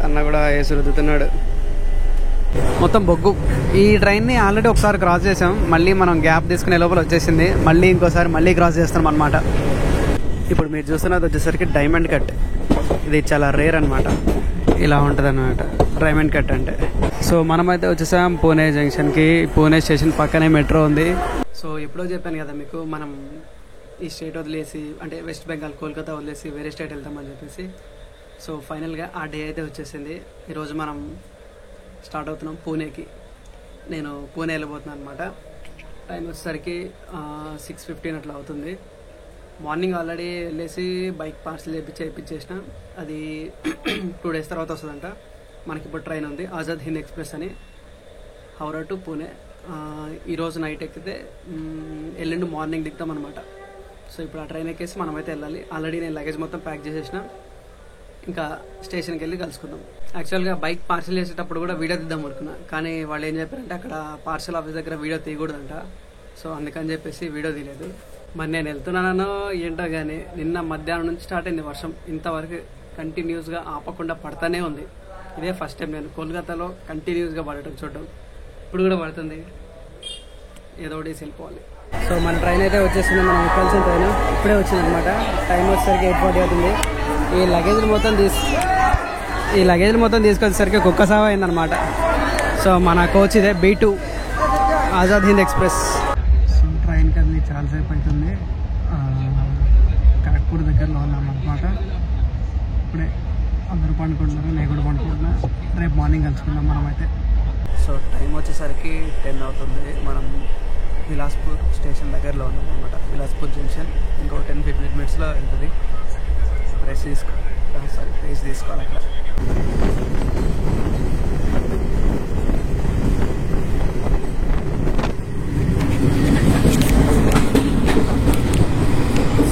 అన్న కూడా వేసి రుద్దుతున్నాడు. మొత్తం బొగ్గు. ఈ ట్రైన్ని ఆల్రెడీ ఒకసారి క్రాస్ చేసాం, మళ్ళీ మనం గ్యాప్ తీసుకునే లోపల వచ్చేసింది. మళ్ళీ ఇంకోసారి మళ్ళీ క్రాస్ చేస్తున్నాం అనమాట. ఇప్పుడు మీరు చూస్తున్నది వచ్చేసరికి డైమండ్ కట్. ఇది చాలా రేర్ అనమాట. ఇలా ఉంటుంది అనమాట డైమండ్ కట్ అంటే. సో మనమైతే వచ్చేసాం పూణే జంక్షన్కి. పూణే స్టేషన్ పక్కనే మెట్రో ఉంది. సో ఎప్పుడో చెప్పాను కదా మీకు, మనం ఈ స్టేట్ వదిలేసి, అంటే వెస్ట్ బెంగాల్ కోల్కతా వదిలేసి వేరే స్టేట్ వెళ్తామని చెప్పేసి. సో ఫైనల్గా ఆ డే అయితే వచ్చేసింది. ఈరోజు మనం స్టార్ట్ అవుతున్నాం పూణేకి. నేను పూణే వెళ్ళిపోతున్నాను అనమాట. టైం వచ్చేసరికి 6:15 అట్లా అవుతుంది. మార్నింగ్ ఆల్రెడీ వెళ్ళేసి బైక్ పార్సల్ చేయించేసిన. అది 2 days తర్వాత వస్తుందంట. మనకి ఇప్పుడు ట్రైన్ ఉంది ఆజాద్ హింద్ ఎక్స్ప్రెస్ అని, హౌరా టు పూణే. ఈరోజు నైట్ ఎక్కితే ఎల్లుండి మార్నింగ్ దిగుతాం అనమాట. సో ఇప్పుడు ఆ ట్రైన్ ఎక్కేసి మనమైతే వెళ్ళాలి. ఆల్రెడీ నేను లగేజ్ మొత్తం ప్యాక్ చేసేసిన. ఇంకా స్టేషన్కి వెళ్ళి కలుసుకుందాం. యాక్చువల్గా బైక్ పార్సల్ చేసేటప్పుడు కూడా వీడియో తీద్దాం అనుకున్నా, కానీ వాళ్ళు ఏం చెప్పారంటే అక్కడ పార్సల్ ఆఫీస్ దగ్గర వీడియో తీయకూడదంట. సో అందుకని చెప్పేసి వీడియో తీయలేదు. మరి నేను వెళ్తున్నానో ఏంటో కానీ నిన్న మధ్యాహ్నం నుంచి స్టార్ట్ అయింది వర్షం. ఇంతవరకు కంటిన్యూస్గా ఆపకుండా పడతానే ఉంది. ఇదే ఫస్ట్ టైం నేను కోల్కతాలో కంటిన్యూస్గా పడటం చూడటం. ఇప్పుడు కూడా పడుతుంది. ఏదో ఒకటి వెళ్ళిపోవాలి. సో మన ట్రైన్ అయితే వచ్చేసింది. మనం ఎక్కాల్సిన ట్రైన్ ఇప్పుడే వచ్చింది అనమాట. టైం వచ్చేసరికి 8:40 అవుతుంది. ఈ లగేజ్లు మొత్తం తీసుకొచ్చేసరికి కుక్క సావ అయిందనమాట. సో మన కోచ్ ఇదే B2 Azad Hind express. So train కదిలి చాలాసేపు అవుతుంది. కాక్పూర్ దగ్గరలో ఉన్నాం అనమాట. ఇప్పుడే అందరూ పండుకుంటున్నారు, నేను కూడా పండుకుంటున్నా. రేపు మార్నింగ్ కలుసుకుందాం మనమైతే. సో టైం వచ్చేసరికి 10 అవుతుంది. మనం బిలాస్పూర్ స్టేషన్ దగ్గరలో ఉన్నాం అనమాట. బిలాస్పూర్ జంక్షన్ ఇంకో 10-15 minutesలో వెళ్తుంది. ప్రైస్ తీసుకోవాలి అక్కడ.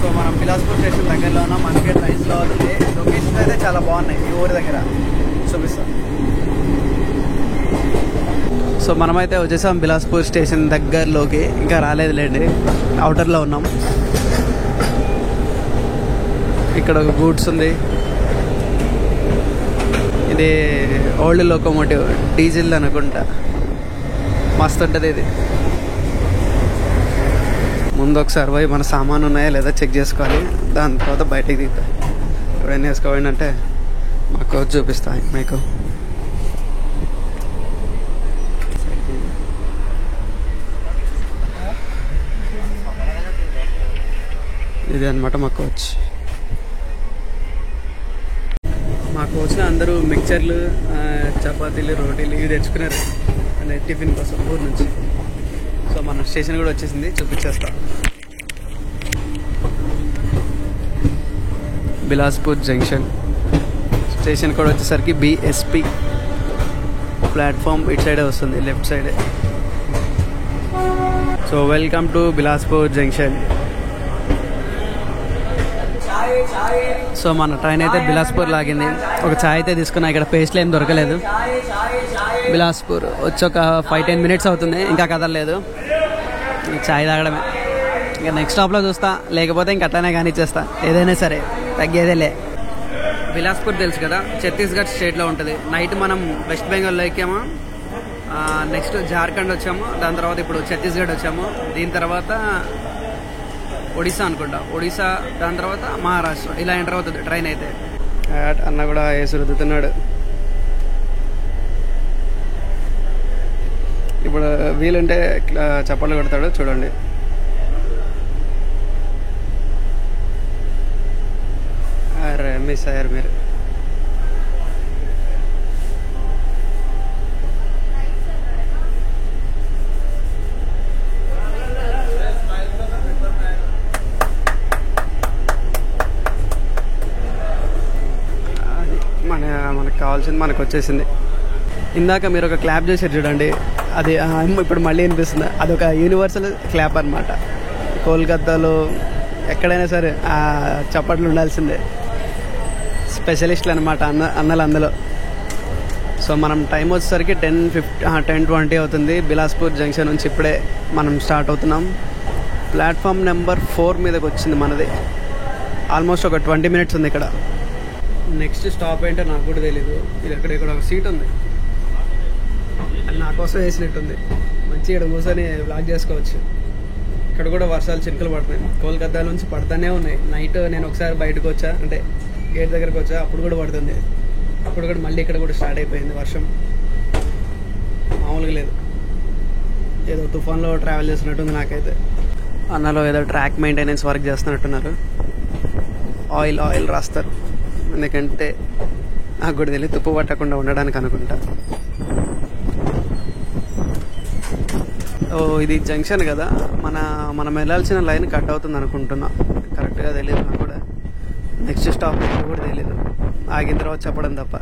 సో మనం బిలాస్పూర్ స్టేషన్ దగ్గరలో ఉన్నాం. మనకి ట్రైన్స్లో అవుతుంది. లొకేషన్స్ అయితే చాలా బాగున్నాయి. ఈ ఊరి దగ్గర చూపిస్తాం. సో మనమైతే వచ్చేసాం బిలాస్పూర్ స్టేషన్ దగ్గరలోకి. ఇంకా రాలేదులేండి, అవుటర్లో ఉన్నాం. ఇక్కడ ఒక గూడ్స్ ఉంది. ఇది ఓల్డ్ లోకోమోటివ్, డీజిల్ అనుకుంటా. మస్తు ఉంటుంది ఇది. ముందు ఒకసారి పోయి మన సామాను ఉన్నాయా లేదా చెక్ చేసుకోవాలి. దాని తర్వాత బయటికి దిగుతాం. ఎప్పుడైనా వేసుకోవాలి అంటే మాకు చూపిస్తా మీకు. ఇది అనమాట మా కోచ్. వచ్చిన అందరూ మిక్చర్లు, చపాతీలు, రోటీలు ఇవి తెచ్చుకున్నారు అంటే టిఫిన్ కోసం ఊరు నుంచి. సో మన స్టేషన్ కూడా వచ్చేసింది, చూపించేస్తా. బిలాస్పూర్ జంక్షన్ స్టేషన్ కూడా వచ్చేసరికి BSP. ప్లాట్ఫామ్ ఇటు సైడే వస్తుంది, లెఫ్ట్ సైడే. So welcome to Bilaspur junction. So మన ట్రైన్ అయితే బిలాస్పూర్ లాగింది. ఒక ఛాయ్ అయితే తీసుకున్నా. ఇక్కడ పేస్ట్లు ఏం దొరకలేదు. బిలాస్పూర్ వచ్చి ఒక 5-10 minutes అవుతుంది, ఇంకా కదలలేదు. ఛాయ్ తాగడమే. ఇంకా నెక్స్ట్ స్టాప్లో చూస్తా, లేకపోతే ఇంక అట్లానే కానిచ్చేస్తా. ఏదైనా సరే తగ్గేదేలే. బిలాస్పూర్ తెలుసు కదా, ఛత్తీస్గఢ్ స్టేట్లో ఉంటుంది. నైట్ మనం వెస్ట్ బెంగాల్లో ఎక్కాము, నెక్స్ట్ జార్ఖండ్ వచ్చాము, దాని తర్వాత ఇప్పుడు ఛత్తీస్గఢ్ వచ్చాము, దీని తర్వాత ఒడిశా అనుకుంటా, ఒడిశా, దాని తర్వాత మహారాష్ట్ర. ఇలా ఎంటర్ అవుతుంది ట్రైన్ అయితే. అన్న కూడా వేసి రుద్దుతున్నాడు. ఇప్పుడు వీలుంటే చప్పట్లు కొడతాడు చూడండి. అరే మిస్ అయ్యారు మీరు. మనకు కావాల్సింది మనకు వచ్చేసింది. ఇందాక మీరు ఒక క్లాప్ చేశారు చూడండి, అది ఇప్పుడు మళ్ళీ వినిపిస్తుంది. అదొక యూనివర్సల్ క్లాప్ అనమాట. కోల్కతాలో ఎక్కడైనా సరే ఆ చప్పట్లు ఉండాల్సిందే. స్పెషలిస్టులు అనమాట అన్నలు అందులో. సో మనం టైం వచ్చేసరికి 10:20 అవుతుంది. బిలాస్పూర్ జంక్షన్ నుంచి ఇప్పుడే మనం స్టార్ట్ అవుతున్నాం. ప్లాట్ఫామ్ నెంబర్ 4 మీదకి వచ్చింది మనది. ఆల్మోస్ట్ ఒక 20 minutes ఉంది ఇక్కడ. నెక్స్ట్ స్టాప్ ఏంటో నాకు కూడా తెలీదు. ఇది ఇక్కడ ఒక సీట్ ఉంది, అది నా కోసం వేసినట్టుంది. మంచిగా ఇక్కడ కూర్చొని వ్లాగ్ చేసుకోవచ్చు. ఇక్కడ కూడా వర్షాలు చినుకలు పడుతున్నాయి. కోల్కతా నుంచి పడుతూనే ఉన్నాయి. నైట్ నేను ఒకసారి బయటకు వచ్చా, అంటే గేట్ దగ్గరకు వచ్చా, అప్పుడు కూడా పడుతుంది. అప్పుడు కూడా మళ్ళీ ఇక్కడ కూడా స్టార్ట్ అయిపోయింది వర్షం. మామూలుగా లేదు, ఏదో తుఫాన్లో ట్రావెల్ చేస్తున్నట్టుంది నాకైతే. అన్నలో ఏదో ట్రాక్ మెయింటెనెన్స్ వర్క్ చేస్తున్నట్టున్నారు. ఆయిల్ రాస్తారు, ఎందుకంటే నాకు కూడా తెలియదు, తుప్పు పట్టకుండా ఉండడానికి అనుకుంటా. ఓ ఇది జంక్షన్ కదా, మనం వెళ్ళాల్సిన లైన్ కట్ అవుతుంది అనుకుంటున్నా. కరెక్ట్గా తెలియదు నాకు కూడా. నెక్స్ట్ స్టాప్ కూడా తెలియదు, ఆగిన తర్వాత చెప్పడం తప్ప.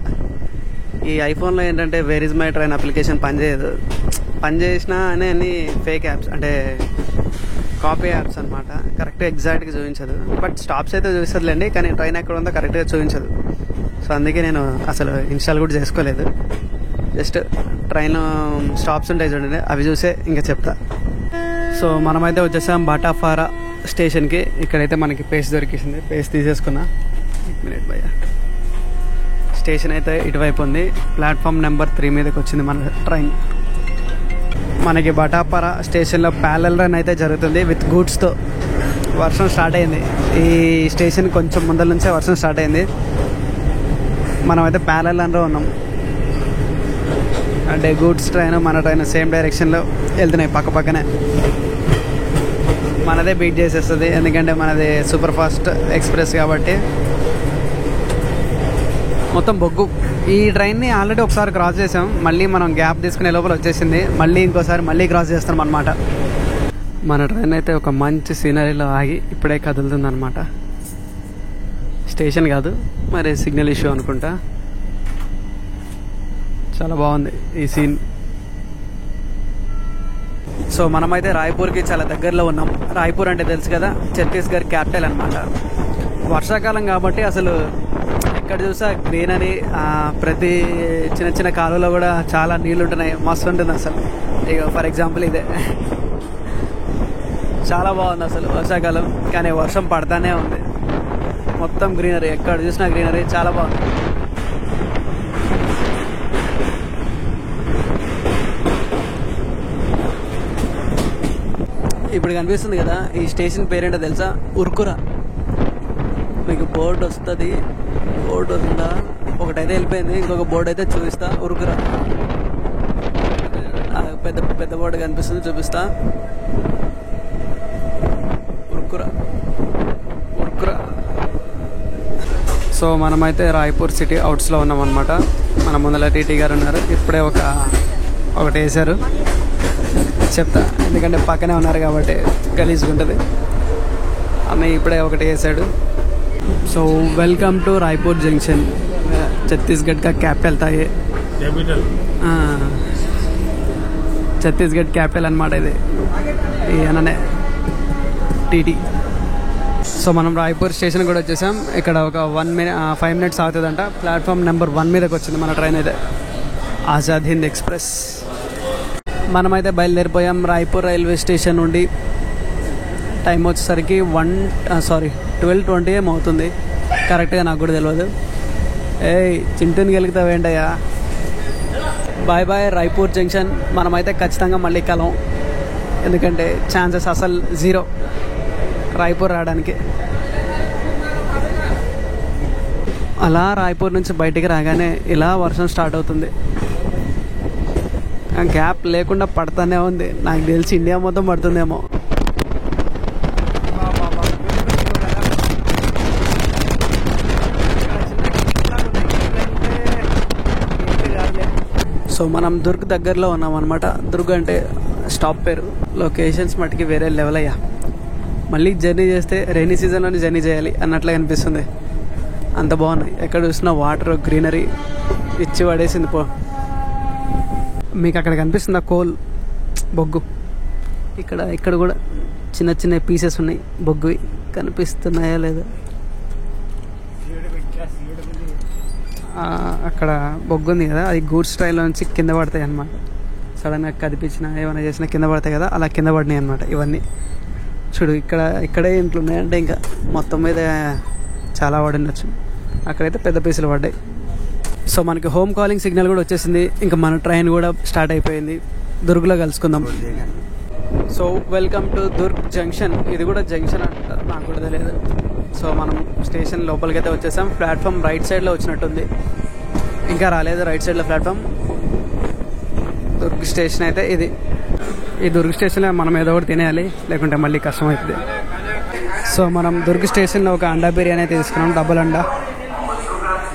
ఈ ఐఫోన్లో ఏంటంటే where is my train application పనిచేయదు. పనిచేసినా అన్ని ఫేక్ యాప్స్, అంటే కాపీ యాప్స్ అనమాట. కరెక్ట్గా ఎగ్జాక్ట్గా చూపించదు. బట్ స్టాప్స్ అయితే చూపిస్తుందిలేండి, కానీ ట్రైన్ ఎక్కడ ఉందో కరెక్ట్గా చూపించదు. సో అందుకే నేను అసలు ఇన్స్టాల్ కూడా చేసుకోలేదు. జస్ట్ ట్రైన్ స్టాప్స్ ఉంటాయి చూడండి, అవి చూసే ఇంకా చెప్తా. సో మనమైతే వచ్చేసాం బాటాఫారా స్టేషన్కి. ఇక్కడైతే మనకి పేస్ట్ దొరికింది, పేస్ట్ తీసేసుకున్నా. 1 minute భయ్యా. స్టేషన్ అయితే ఇటువైపు ఉంది. ప్లాట్ఫామ్ నెంబర్ 3 మీదకి వచ్చింది మన ట్రైన్. మనకి బాటాఫారా స్టేషన్లో ప్యారలల్ రన్ అయితే జరుగుతుంది విత్ గూడ్స్తో. వర్షం స్టార్ట్ అయింది, ఈ స్టేషన్ కొంచెం ముందర నుంచే వర్షం స్టార్ట్ అయింది. మనమైతే ప్యారలల్ రన్లో ఉన్నాం, అంటే గూడ్స్ ట్రైన్ మన ట్రైన్ సేమ్ డైరెక్షన్లో వెళ్తున్నాయి పక్క పక్కనే. మనదే బీట్ చేసేస్తుంది, ఎందుకంటే మనది సూపర్ ఫాస్ట్ ఎక్స్ప్రెస్ కాబట్టి. మొత్తం బొగ్గు. ఈ ట్రైన్ని ఆల్రెడీ ఒకసారి క్రాస్ చేసాం, మళ్ళీ మనం గ్యాప్ తీసుకునే లోపల వచ్చేసింది. మళ్ళీ ఇంకోసారి మళ్ళీ క్రాస్ చేస్తాం అనమాట. మన ట్రైన్ అయితే ఒక మంచి సీనరీలో ఆగి ఇప్పుడే కదులుతుంది అనమాట. స్టేషన్ కాదు మరి, సిగ్నల్ ఇష్యూ అనుకుంటా. చాలా బాగుంది ఈ సీన్. సో మనమైతే రాయ్పూర్కి చాలా దగ్గరలో ఉన్నాం. రాయ్పూర్ అంటే తెలుసు కదా, ఛత్తీస్గఢ్ క్యాపిటల్ అనమాట. వర్షాకాలం కాబట్టి అసలు ఎక్కడ చూసా గ్రీనరీ, ప్రతి చిన్న చిన్న కాలువలో కూడా చాలా నీళ్ళు ఉంటున్నాయి. మస్తు ఉంటుంది అసలు. ఇక ఫర్ ఎగ్జాంపుల్ ఇదే, చాలా బాగుంది అసలు వర్షాకాలం. కానీ వర్షం పడతానే ఉంది, మొత్తం గ్రీనరీ, ఎక్కడ చూసినా గ్రీనరీ, చాలా బాగుంది. ఇప్పుడు కనిపిస్తుంది కదా, ఈ స్టేషన్ పేరేంటో తెలుసా? ఉర్కురా. మీకు బోర్డు వస్తుంది, బోర్డు వస్తుందా? ఒకటైతే వెళ్ళిపోయింది, ఇంకొక బోర్డు అయితే చూపిస్తా. ఉర్కురా, పెద్ద పెద్ద బోర్డు కనిపిస్తుంది, చూపిస్తా. ఉర్కురా. సో మనమైతే రాయ్పూర్ సిటీ అవుట్స్లో ఉన్నాం అనమాట. మన ముందర టీటీ గారు ఉన్నారు. ఇప్పుడే ఒకటి వేశారు, చెప్తా, ఎందుకంటే పక్కనే ఉన్నారు కాబట్టి గలీజ్గా ఉంటుంది. అన్నయ్య ఇప్పుడే ఒకటి వేసాడు. So welcome to Raipur junction, Chhattisgarh का कैपिटल था ये, ఛత్తీస్గఢ్ క్యాపిటల్ అనమాట ఇది. అననే టీటీ. సో మనం రాయ్పూర్ స్టేషన్ కూడా వచ్చేసాం. ఇక్కడ ఒక 5 minutes అవుతుందంట. ప్లాట్ఫామ్ నెంబర్ 1 మీదకి వచ్చింది మన ట్రైన్ అయితే, ఆజాద్ హింద్ ఎక్స్ప్రెస్. మనమైతే బయలుదేరిపోయాం రాయ్పూర్ రైల్వే స్టేషన్ నుండి. టైం వచ్చేసరికి 12:20 ఏమవుతుంది, కరెక్ట్గా నాకు కూడా తెలియదు. చింటూని గెలుగుతావేంటయ్యా. Bye bye Raipur junction. మనమైతే ఖచ్చితంగా మళ్ళీ కలం, ఎందుకంటే ఛాన్సెస్ అసలు 0 రాయ్పూర్ రావడానికి. అలా రాయ్పూర్ నుంచి బయటికి రాగానే ఇలా వర్షం స్టార్ట్ అవుతుంది. గ్యాప్ లేకుండా పడుతూనే ఉంది. నాకు తెలిసి ఇండియా మొత్తం పడుతుందేమో. సో మనం దుర్గ్ దగ్గరలో ఉన్నాం అనమాట. దుర్గ్ అంటే స్టాప్ పేరు. లొకేషన్స్ మటుకి వేరే లెవెల్ అయ్యా. మళ్ళీ జర్నీ చేస్తే రైనీ సీజన్లోనే జర్నీ చేయాలి అన్నట్లుగా అనిపిస్తుంది. అంత బాగున్నాయి, ఎక్కడ చూసినా వాటర్, గ్రీనరీ ఇచ్చి పడేసింది. మీకు అక్కడ కనిపిస్తుంది ఆ కోల్, బొగ్గు. ఇక్కడ కూడా చిన్న చిన్న పీసెస్ ఉన్నాయి బొగ్గువి, కనిపిస్తున్నాయా లేదా? అక్కడ బొగ్గు ఉంది కదా, అది గూడ్స్ ట్రైన్లో నుంచి కింద పడతాయి అన్నమాట. సడన్గా కదిపించినా ఏమైనా చేసినా కింద పడతాయి కదా, అలా కింద పడినాయి అనమాట ఇవన్నీ. చూడు ఇక్కడే ఇంట్లో ఉన్నాయంటే ఇంకా మొత్తం మీద చాలా పడిండొచ్చు. అక్కడైతే పెద్ద పీసులు పడ్డాయి. సో మనకి హోమ్ కాలింగ్ సిగ్నల్ కూడా వచ్చేసింది. ఇంకా మన ట్రైన్ కూడా స్టార్ట్ అయిపోయింది. దుర్గ్లో కలుసుకుందాం. So welcome to Durg junction. ఇది కూడా జంక్షన్ అంట, నాకు కూడా తెలియదు. సో మనం స్టేషన్ లోపలికి అయితే వచ్చేసాం. ప్లాట్ఫామ్ రైట్ సైడ్లో వచ్చినట్టుంది, ఇంకా రాలేదు రైట్ సైడ్లో ప్లాట్ఫామ్. దుర్గ్ స్టేషన్ అయితే ఇది. ఈ దుర్గ్ స్టేషన్లో మనం ఏదో ఒకటి తినేయాలి, లేకుంటే మళ్ళీ కష్టం అవుతుంది. సో మనం దుర్గ్ స్టేషన్లో ఒక అండా బిర్యానీ తీసుకున్నాం, డబుల్ అండా.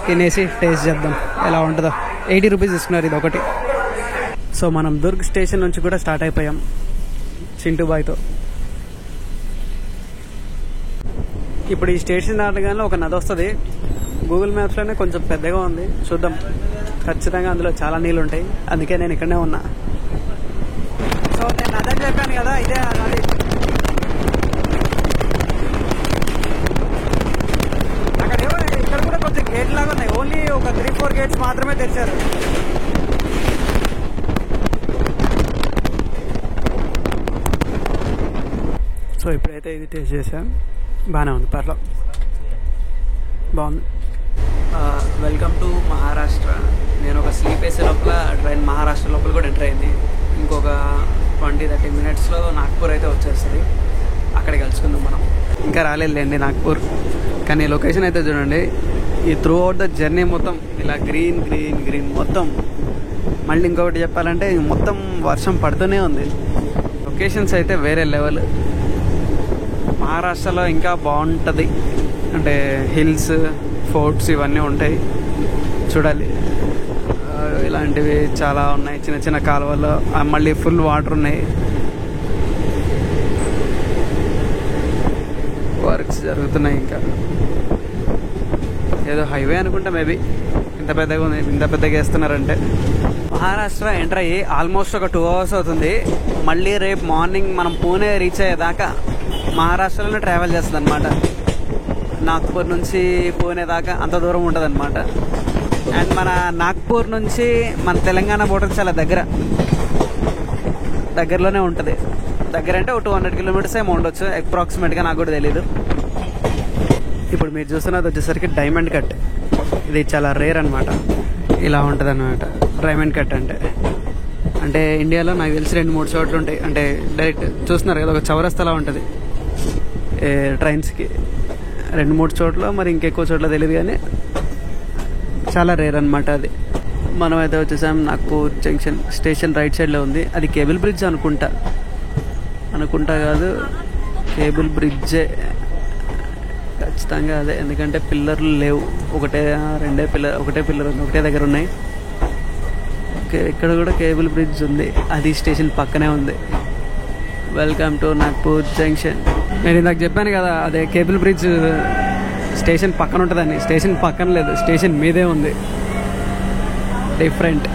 తినేసి టేస్ట్ చేద్దాం ఎలా ఉంటుందో. 80 రూపీస్ తీసుకున్నారు ఇది ఒకటి. సో మనం దుర్గ్ స్టేషన్ నుంచి కూడా స్టార్ట్ అయిపోయాం చింటూ బాయ్తో. ఇప్పుడు ఈ స్టేషన్ దాటగానే ఒక నది వస్తుంది. గూగుల్ మ్యాప్స్లోనే కొంచెం పెద్దగా ఉంది, చూద్దాం. ఖచ్చితంగా అందులో చాలా నీళ్ళు ఉంటాయి, అందుకే నేను ఇక్కడనే ఉన్నా. సో నేను నదని చెప్పాను కదా, ఇదే నది. అక్కడ ఏమో ఇక్కడ కూడా కొంచెం గేట్ లాగా ఉన్నాయి, ఓన్లీ ఒక 3-4 గేట్స్ మాత్రమే తెరిచారు. సో ఇప్పుడైతే ఇది టేస్ట్ చేసాం, బాగానే ఉంది, పర్లేదు, బాగుంది. Welcome to Maharashtra. నేను ఒక స్లీప్ వేసే లోపల ట్రైన్ మహారాష్ట్ర లోపల కూడా ఎంటర్ అయింది. ఇంకొక 20-30 మినిట్స్లో నాగ్పూర్ అయితే వచ్చేస్తుంది. అక్కడికి కలుసుకుందాం మనం. ఇంకా రాలేదులేండి నాగ్పూర్, కానీ లొకేషన్ అయితే చూడండి. ఈ త్రూ అవుట్ ద జర్నీ మొత్తం ఇలా గ్రీన్ గ్రీన్ గ్రీన్ మొత్తం. మళ్ళీ ఇంకొకటి చెప్పాలంటే మొత్తం వర్షం పడుతూనే ఉంది. లొకేషన్స్ అయితే వేరే లెవెల్. మహారాష్ట్రలో ఇంకా బాగుంటుంది, అంటే హిల్స్, ఫోర్ట్స్ ఇవన్నీ ఉంటాయి, చూడాలి. ఇలాంటివి చాలా ఉన్నాయి, చిన్న చిన్న కాలువల్లో మళ్ళీ ఫుల్ వాటర్ ఉన్నాయి. వర్క్స్ జరుగుతున్నాయి. ఇంకా ఏదో హైవే అనుకుంటా, మేబీ. ఇంత పెద్దగా ఉంది, ఇంత పెద్దగా వేస్తున్నారంటే. మహారాష్ట్ర ఎంటర్ అయ్యి ఆల్మోస్ట్ ఒక 2 అవర్స్ అవుతుంది. మళ్ళీ రేపు మార్నింగ్ మనం పూణే రీచ్ అయ్యేదాకా మహారాష్ట్రలోనే ట్రావెల్ చేస్తుంది అనమాట. నాగ్పూర్ నుంచి పూణే దాకా అంత దూరం ఉంటుంది అనమాట. అండ్ మన నాగ్పూర్ నుంచి మన తెలంగాణ బోర్డర్ చాలా దగ్గరలోనే ఉంటుంది. దగ్గర అంటే ఒక 200 కిలోమీటర్స్ ఏమో ఉండొచ్చు అప్రాక్సిమేట్గా, నాకు కూడా తెలీదు. ఇప్పుడు మీరు చూస్తున్నది వచ్చేసరికి డైమండ్ కట్. ఇది చాలా రేర్ అనమాట, ఇలా ఉంటుంది అనమాట డైమండ్ కట్ అంటే ఇండియాలో నాకు తెలిసి 2-3 చోట్ల ఉంటాయి. అంటే డైరెక్ట్ చూస్తున్నారు కదా, ఒక చౌరస్తాలా ఉంటుంది ట్రైన్స్కి. 2-3 చోట్ల, మరి ఇంకెక్కువ చోట్ల తెలియదు, కానీ చాలా రేర్ అనమాట అది. మనమైతే వచ్చేసాం నాగ్పూర్ జంక్షన్. స్టేషన్ రైట్ సైడ్లో ఉంది. అది కేబుల్ బ్రిడ్జ్ అనుకుంటా కాదు, కేబుల్ బ్రిడ్జే ఖచ్చితంగా అదే. ఎందుకంటే పిల్లర్లు లేవు, ఒకటే పిల్లర్ ఉంది, ఒకటే దగ్గర ఉన్నాయి. ఓకే, ఇక్కడ కూడా కేబుల్ బ్రిడ్జ్ ఉంది, అది స్టేషన్ పక్కనే ఉంది. Welcome to Nagpur junction. నేను ఇందాక చెప్పాను కదా, అదే కేబుల్ బ్రిడ్జ్ స్టేషన్ పక్కన ఉంటుందని. స్టేషన్ పక్కన లేదు, స్టేషన్ మీదే ఉంది, డిఫరెంట్.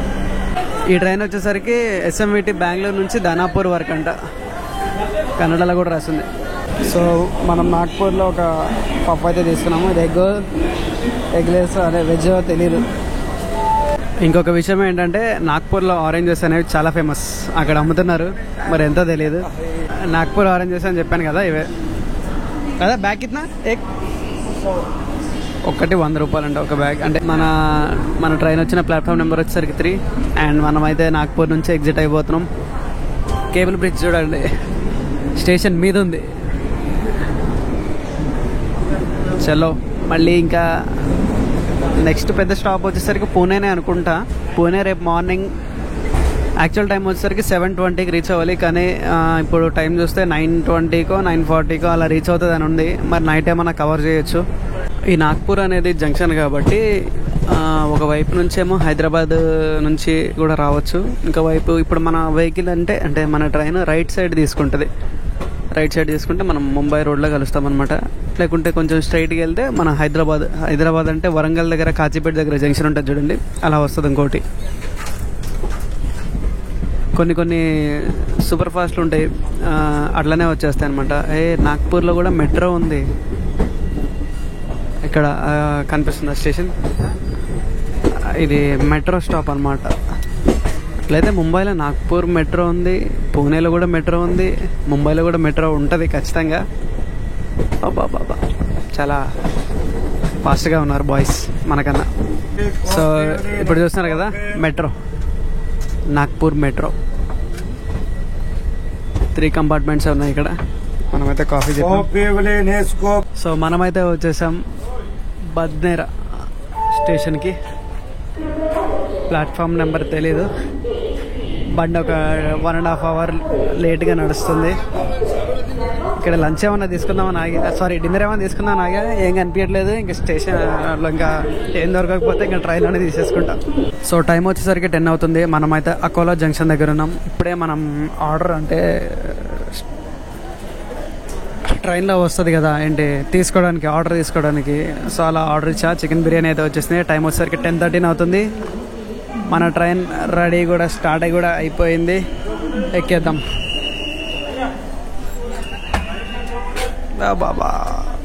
ఈ ట్రైన్ వచ్చేసరికి ఎస్ఎంవిటి బెంగళూరు నుంచి దానాపూర్ వరకు అంట, కన్నడలో కూడా రాసింది. సో మనం నాగ్పూర్లో ఒక పప్పు అయితే తీసుకున్నాము. ఇది ఎగ్లెస్ అదే వెజ్ తెలీదు. ఇంకొక విషయం ఏంటంటే నాగ్పూర్లో ఆరెంజెస్ అనేవి చాలా ఫేమస్, అక్కడ అమ్ముతున్నారు, మరి ఎంతో తెలియదు. నాగ్పూర్ ఆరెంజెస్ అని చెప్పాను కదా, ఇవే కదా. బ్యాగ్ కిतना ఒకటి 100 రూపాయలు అంట ఒక బ్యాగ్. అంటే మన ట్రైన్ వచ్చిన ప్లాట్ఫామ్ నెంబర్ వచ్చేసరికి 3. అండ్ మనమైతే నాగ్పూర్ నుంచి ఎగ్జిట్ అయిపోతున్నాం. కేబుల్ బ్రిడ్జ్ చూడండి, స్టేషన్ మీద ఉంది. చలో మళ్ళీ ఇంకా నెక్స్ట్ పెద్ద స్టాప్ వచ్చేసరికి పూణేనే అనుకుంటా. పూణే రేపు మార్నింగ్ యాక్చువల్ టైం వచ్చేసరికి 7:20కి రీచ్ అవ్వాలి, కానీ ఇప్పుడు టైం చూస్తే 9:20కో 9:40కో అలా రీచ్ అవుతుంది అని ఉంది. మరి నైట్ ఏమన్నా కవర్ చేయొచ్చు. ఈ నాగ్పూర్ అనేది జంక్షన్ కాబట్టి ఒకవైపు నుంచేమో హైదరాబాద్ నుంచి కూడా రావచ్చు, ఇంకోవైపు ఇప్పుడు మన వెహికల్ అంటే మన ట్రైన్ రైట్ సైడ్ తీసుకుంటుంది. రైట్ సైడ్ తీసుకుంటే మనం ముంబై రోడ్లో కలుస్తాం అనమాట. లేకుంటే కొంచెం స్ట్రైట్కి వెళ్తే మన హైదరాబాద్ అంటే వరంగల్ దగ్గర కాచిపేట దగ్గర జంక్షన్ ఉంటుంది చూడండి, అలా వస్తుంది. ఇంకోటి కొన్ని సూపర్ ఫాస్ట్లు ఉంటాయి, అట్లనే వచ్చేస్తాయి అనమాట. నాగ్పూర్లో కూడా మెట్రో ఉంది. ఇక్కడ కనిపిస్తుంది స్టేషన్, ఇది మెట్రో స్టాప్ అనమాట. అట్లయితే ముంబైలో నాగ్పూర్ మెట్రో ఉంది, పూణేలో కూడా మెట్రో ఉంది, ముంబైలో కూడా మెట్రో ఉంటుంది ఖచ్చితంగా. బాబా చాలా ఫాస్ట్గా ఉన్నారు బాయ్స్ మనకన్నా. సో ఇప్పుడు చూస్తున్నారు కదా మెట్రో, నాగ్పూర్ మెట్రో 3 కంపార్ట్మెంట్స్ ఉన్నాయి ఇక్కడ. మనమైతే కాఫీ చెప్పాం. సో మనమైతే వచ్చేసాం బద్నేరా స్టేషన్కి. ప్లాట్ఫామ్ నెంబర్ తెలీదు, బండి ఒక 1.5 అవర్ లేట్గా నడుస్తుంది. ఇక్కడ లంచ్ ఏమన్నా తీసుకుందామని ఆగా, సారీ డిన్నర్ ఏమన్నా తీసుకుందామని ఆగా, ఏం కనిపించట్లేదు. ఇంకా స్టేషన్లో ఇంకా ఏం దొరకకపోతే ఇంకా ట్రైన్లోనే తీసేసుకుంటాం. సో టైం వచ్చేసరికి 10 అవుతుంది. మనమైతే అకోలా జంక్షన్ దగ్గర ఉన్నాం. ఇప్పుడే మనం ఆర్డర్ అంటే ట్రైన్లో వస్తుంది కదా ఏంటి తీసుకోవడానికి, ఆర్డర్ తీసుకోవడానికి. సో అలా ఆర్డర్ ఇచ్చా. చికెన్ బిర్యానీ అయితే వచ్చేసింది. టైం వచ్చేసరికి 10:13 అవుతుంది. మన ట్రైన్ రెడీ కూడా స్టార్ట్ అయ్యి కూడా అయిపోయింది. ఎక్కేద్దాం. బాబా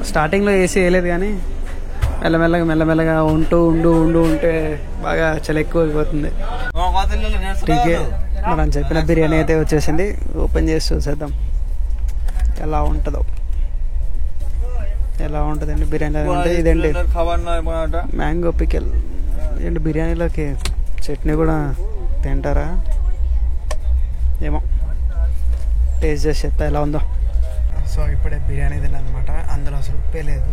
స్టార్టింగ్లో ఏసీ వేయలేదు కానీ మెల్లమెల్లగా ఉంటే బాగా చలి ఎక్కువ అయిపోతుంది. టీకే మనం చెప్పిన బిర్యానీ అయితే వచ్చేసింది. ఓపెన్ చేసి చూసేద్దాం ఎలా ఉంటుందండి బిర్యానీ. అంటే ఇదండి మ్యాంగో పికెల్. ఏంటి బిర్యానీలోకి చట్నీ కూడా తింటారా ఏమో, టేస్ట్ చేసి చెప్తా ఎలా ఉందో. సో ఇప్పుడే బిర్యానీ తిన్నానమాట. అందులో అసలు ఉప్పే లేదు,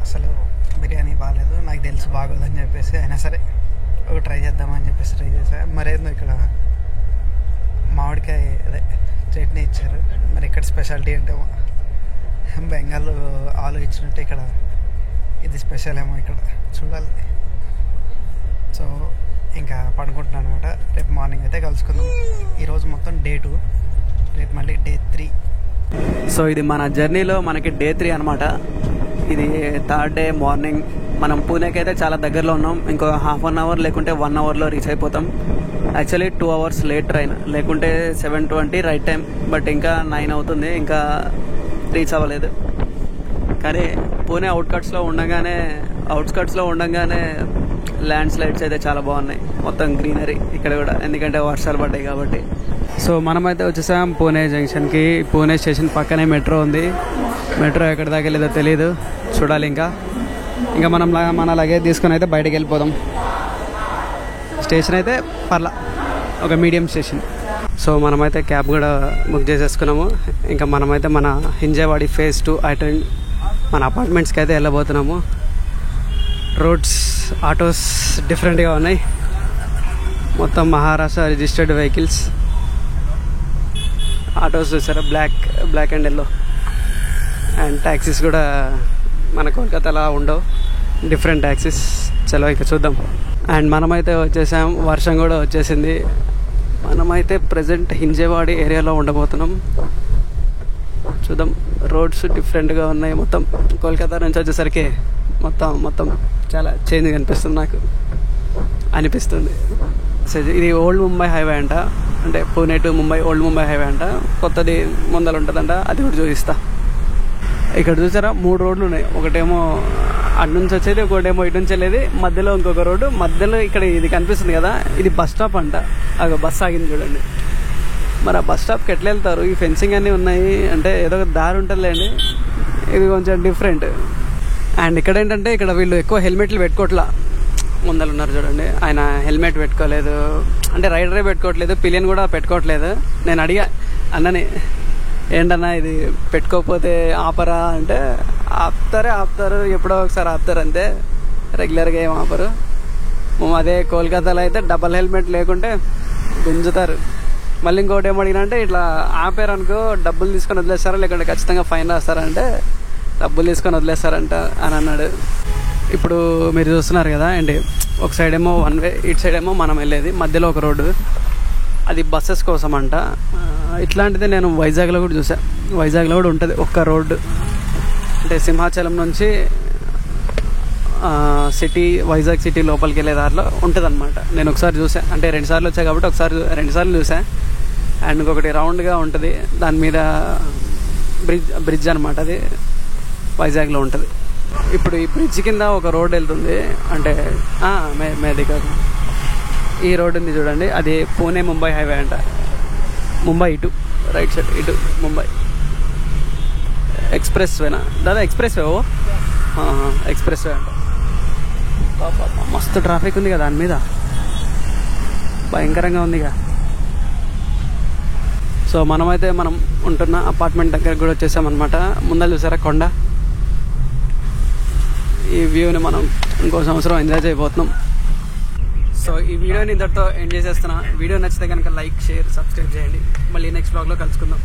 అసలు బిర్యానీ బాగాలేదు. నాకు తెలుసు బాగోదని చెప్పేసి అయినా సరే ఒక ట్రై చేద్దామని చెప్పేసి ట్రై చేశా. మరేందో ఇక్కడ మామిడికాయ అదే చట్నీ ఇచ్చారు. మరి ఇక్కడ స్పెషాలిటీ అంటే బెంగాల్ ఆలు ఇచ్చినట్టు ఇక్కడ ఇది స్పెషల్ ఏమో ఇక్కడ చూడాలి. సో ఇంకా పడుకుంటున్నాను అనమాట. రేపు మార్నింగ్ అయితే కలుసుకుందాం. ఈరోజు మొత్తం డే 2, రేపు మళ్ళీ డే 3. సో ఇది మన జర్నీలో మనకి డే 3 అనమాట. ఇది 3rd డే మార్నింగ్. మనం పూణేకి అయితే చాలా దగ్గరలో ఉన్నాం. ఇంకో ½ అవర్ లేకుంటే 1 అవర్లో రీచ్ అయిపోతాం. యాక్చువల్లీ 2 అవర్స్ లేట్ ట్రైన్, లేకుంటే 7:20 రైట్ టైం. బట్ ఇంకా 9 అవుతుంది, ఇంకా రీచ్ అవ్వలేదు. కానీ పూణే అవుట్స్కట్స్లో ఉండగానే ల్యాండ్ స్లైడ్స్ అయితే చాలా బాగున్నాయి. మొత్తం గ్రీనరీ ఇక్కడ కూడా, ఎందుకంటే వర్షాలు పడ్డాయి కాబట్టి. సో మనమైతే వచ్చేసాం పూణే జంక్షన్కి. పూణే స్టేషన్ పక్కనే మెట్రో ఉంది. మెట్రో ఎక్కడి దాకా వెళ్ళేదో తెలియదు, చూడాలి. ఇంకా మన లగేజ్ తీసుకొని అయితే బయటకు వెళ్ళిపోదాం. స్టేషన్ అయితే పర్లా, ఒక మీడియం స్టేషన్. సో మనమైతే క్యాబ్ కూడా బుక్ చేసేసుకున్నాము. ఇంకా మనమైతే మన హింజేవాడి ఫేజ్ 2 అటెండ్ మన అపార్ట్మెంట్స్కి అయితే వెళ్ళబోతున్నాము. రోడ్స్ ఆటోస్ డిఫరెంట్గా ఉన్నాయి. మొత్తం మహారాష్ట్ర రిజిస్టర్డ్ వెహికల్స్. ఆటోస్ చూసారా, black and yellow. And taxis కూడా మన కోల్కతాలో ఉండవు, డిఫరెంట్ ట్యాక్సీస్. చలో ఇక చూద్దాం. అండ్ మనమైతే వచ్చేసాం. వర్షం కూడా వచ్చేసింది. మనమైతే ప్రజెంట్ హింజేవాడి ఏరియాలో ఉండబోతున్నాం. చూద్దాం. రోడ్స్ డిఫరెంట్గా ఉన్నాయి. మొత్తం కోల్కతా నుంచి వచ్చేసరికి మొత్తం చాలా చేంజ్ కనిపిస్తుంది, నాకు అనిపిస్తుంది. సో ఇది ఓల్డ్ ముంబై హైవే అంట, అంటే Pune to Mumbai old Mumbai highway అంట. కొత్తది ముందర ఉంటుందంట, అది కూడా చూపిస్తా. ఇక్కడ చూసారా 3 రోడ్లు ఉన్నాయి. ఒకటేమో అటు నుంచి వచ్చేది, ఒకటేమో ఇటు నుంచి వెళ్ళేది, మధ్యలో ఇంకొక రోడ్డు. మధ్యలో ఇక్కడ ఇది కనిపిస్తుంది కదా, ఇది బస్ స్టాప్ అంట. అగో బస్ ఆగింది చూడండి. మరి ఆ బస్ స్టాప్కి ఎట్లా వెళ్తారు? ఈ ఫెన్సింగ్ అన్నీ ఉన్నాయి, అంటే ఏదో ఒక దారి ఉంటుందిలేండి. ఇది కొంచెం డిఫరెంట్. అండ్ ఇక్కడ ఏంటంటే ఇక్కడ వీళ్ళు ఎక్కువ హెల్మెట్లు పెట్టుకోవట్లా. ముందర ఉన్నారు చూడండి, ఆయన హెల్మెట్ పెట్టుకోలేదు, అంటే రైడరే పెట్టుకోవట్లేదు, పిలియన్ కూడా పెట్టుకోవట్లేదు. నేను అడిగా అన్నని, ఏంటన్నా ఇది పెట్టుకోకపోతే ఆపరా అంటే, ఆపుతారు, ఎప్పుడో ఒకసారి ఆపుతారు అంతే, రెగ్యులర్గా ఏం ఆపరు. అదే కోల్కతాలో అయితే డబల్ హెల్మెట్ లేకుంటే గుంజుతారు. మళ్ళీ ఇంకోటి ఏమడిగినా అంటే, ఇట్లా ఆపారు అనుకో డబ్బులు తీసుకొని వదిలేస్తారా, లేకుంటే ఖచ్చితంగా ఫైన్ రాస్తారా అంటే, డబ్బులు తీసుకొని వదిలేస్తారంట అని అన్నాడు. ఇప్పుడు మీరు చూస్తున్నారు కదా అండి, ఒక సైడ్ ఏమో 1 వే, ఇటు సైడ్ ఏమో మనం వెళ్ళేది, మధ్యలో ఒక రోడ్డు, అది బస్సెస్ కోసం అంట. ఇట్లాంటిది నేను వైజాగ్లో కూడా చూసాను. వైజాగ్లో కూడా ఉంటుంది ఒక్క రోడ్డు, అంటే సింహాచలం నుంచి సిటీ, వైజాగ్ సిటీ లోపలికి వెళ్ళే దారిలో ఉంటుంది అనమాట. నేను ఒకసారి చూసాను, అంటే 2 సార్లు వచ్చాయి కాబట్టి 2 సార్లు చూసాను. అండ్ ఇంకొకటి రౌండ్గా ఉంటుంది, దాని మీద బ్రిడ్జ్ అనమాట, అది వైజాగ్లో ఉంటుంది. ఇప్పుడు ఈ బ్రిడ్జ్ కింద ఒక రోడ్ వెళ్తుంది, అంటే మేది కాదు, ఈ రోడ్ ఉంది చూడండి, అది పూణే ముంబై హైవే అంట. ముంబై ఇటు రైట్ సైడ్, ఇటు ముంబై ఎక్స్ప్రెస్ వేనా దాదా, ఎక్స్ప్రెస్ వే ఎక్స్ప్రెస్ వే అంట. మస్తు ట్రాఫిక్ ఉంది కదా దాని మీద, భయంకరంగా ఉంది ఇక. సో మనమైతే మనం ఉంటున్న అపార్ట్మెంట్ దగ్గర కూడా వచ్చేసామన్నమాట. ముందర చూసారా కొండ, ఈ వ్యూని మనం ఇంకో సంవత్సరం ఎంజాయ్ చేయబోతున్నాం. సో ఈ వీడియోని ఇంతటితో ఎండ్ చేసేస్తున్నా. వీడియో నచ్చితే కనుక లైక్, షేర్, సబ్స్క్రైబ్ చేయండి. మళ్ళీ నెక్స్ట్ బ్లాగ్లో కలుసుకుందాం.